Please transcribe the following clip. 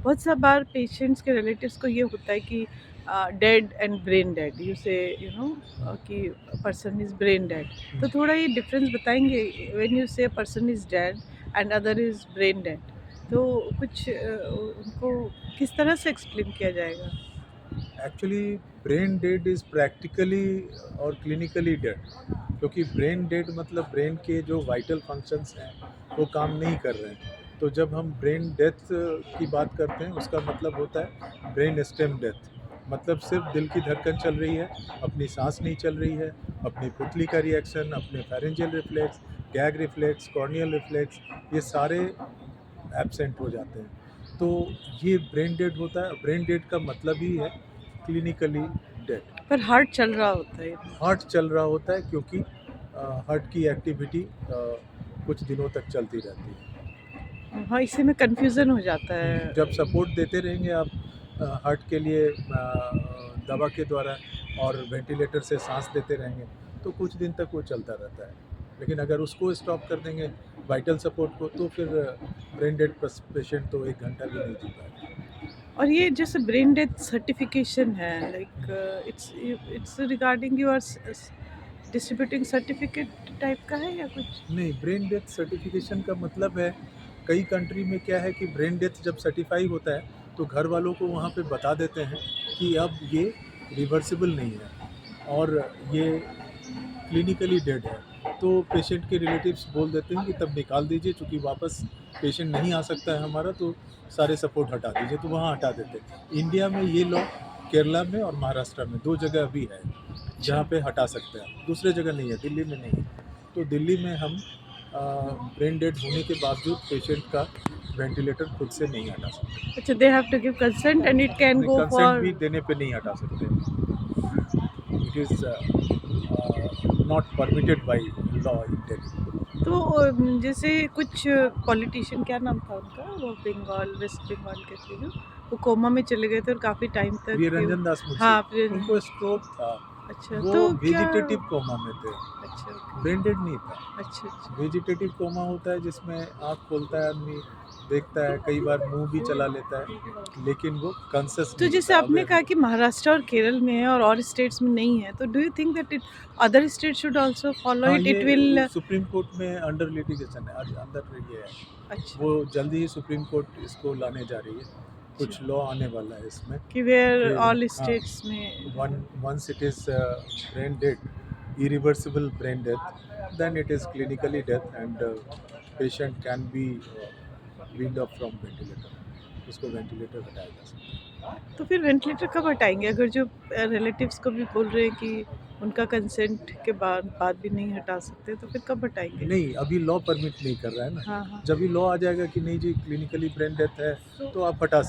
बहुत सा बार पेशेंट्स के रिलेटिव्स को ये होता है कि dead and brain dead, you से यू नो कि पर्सन इज़ ब्रेन डेड। तो थोड़ा ये डिफरेंस बताएंगे, व्हेन यू से person is dead and other is brain dead, तो कुछ उनको किस तरह से एक्सप्लेन किया जाएगा? Actually brain dead is practically और क्लिनिकली डेड, क्योंकि ब्रेन डेड मतलब ब्रेन के जो वाइटल फंक्शंस हैं वो काम नहीं कर रहे हैं। तो जब हम ब्रेन डेथ की बात करते हैं उसका मतलब होता है ब्रेन स्टेम डेथ, मतलब सिर्फ दिल की धड़कन चल रही है, अपनी सांस नहीं चल रही है, अपनी पुतली का रिएक्शन, अपने pharyngeal reflex, gag reflex, corneal reflex, ये सारे एब्सेंट हो जाते हैं। तो ये ब्रेन डेड होता है। ब्रेन डेड का मतलब ही है क्लिनिकली डेड। पर हार्ट चल रहा होता है। हार्ट चल रहा होता है क्योंकि हार्ट की एक्टिविटी कुछ दिनों तक चलती रहती है। हाँ, इसी में कन्फ्यूज़न हो जाता है। जब सपोर्ट देते रहेंगे आप हार्ट के लिए दवा के द्वारा और वेंटिलेटर से सांस देते रहेंगे तो कुछ दिन तक वो चलता रहता है। लेकिन अगर उसको स्टॉप कर देंगे वाइटल सपोर्ट को तो फिर ब्रेन डेड पेशेंट तो 1 घंटा भी नहीं जी पाएगा। और ये जैसे ब्रेन डेथ सर्टिफिकेशन है, like it's regarding your distributing certificate type का है या कुछ? नहीं, ब्रेन डेथ सर्टिफिकेशन का मतलब है, कई कंट्री में क्या है कि ब्रेन डेथ जब सर्टिफाई होता है तो घर वालों को वहाँ पे बता देते हैं कि अब ये रिवर्सिबल नहीं है और ये क्लिनिकली डेड है। तो पेशेंट के रिलेटिव्स बोल देते हैं कि तब निकाल दीजिए, चूँकि वापस पेशेंट नहीं आ सकता है हमारा, तो सारे सपोर्ट हटा दीजिए, तो वहाँ हटा देते हैं। इंडिया में ये लॉ केरला में और महाराष्ट्र में 2 जगह अभी है जहाँ अच्छा। पे हटा सकते हैं, दूसरे जगह नहीं है, दिल्ली में नहीं है। तो दिल्ली में हम ब्रेन डेड होने के बावजूद पेशेंट का वेंटिलेटर खुद से नहीं हटा सकते। अच्छा, they have to give consent and it can नहीं, गो कंसेंट फॉर। भी देने पे नहीं हटा सकते। It is not permitted by law in Delhi. तो जैसे कुछ पॉलिटिशियन, क्या नाम था उनका, वो बंगाल, वेस्ट बंगाल के थे जो, वो कोमा में चले गए थे और काफ़ी टाइम प्रिय तक रंजन दास मुंशी, हाँ, फिर। उनको स्ट्रोक था। अच्छा, वो तो क्या? वेजिटेटिव कोमा में थे, अच्छा, ओके। ब्रेन डेड नहीं था। अच्छा, अच्छा। वेजिटेटिव कोमा होता है जिसमें आँख खोलता है आदमी, देखता है, कई बार मुँह भी चला लेता है, लेकिन वो कॉन्शियस तो नहीं जैसे होता, आपने अवेयर कहा नहीं कि होता। महाराष्ट्र और केरल में है और स्टेट्स में नहीं है, तो do you think that it other state should also follow हाँ, इट, ये इट विल? सुप्रीम कोर्ट में अंडर लिटिगेशन है, अंदर ये है। अच्छा, वो जल्दी ही सुप्रीम कोर्ट इसको लाने जा रही है। अच्छा, कुछ लॉ आने वाला है इसमें कि वेयर कि ऑल हाँ, स्टेट्स में। once it is brain dead, irreversible brain death, then it is clinically death and patient can be weaned off from ventilator. उसको वेंटिलेटर हटाया जा सकता है। तो फिर वेंटिलेटर कब हटाएंगे, अगर जो रिलेटिव्स को भी बोल रहे हैं कि उनका कंसेंट के बाद बाद भी नहीं हटा सकते, तो फिर कब हटाएंगे? नहीं, अभी लॉ परमिट नहीं कर रहा है ना। हाँ, हाँ। जब भी लॉ आ जाएगा कि नहीं जी क्लिनिकली ब्रेन डेथ है तो आप हटा सकते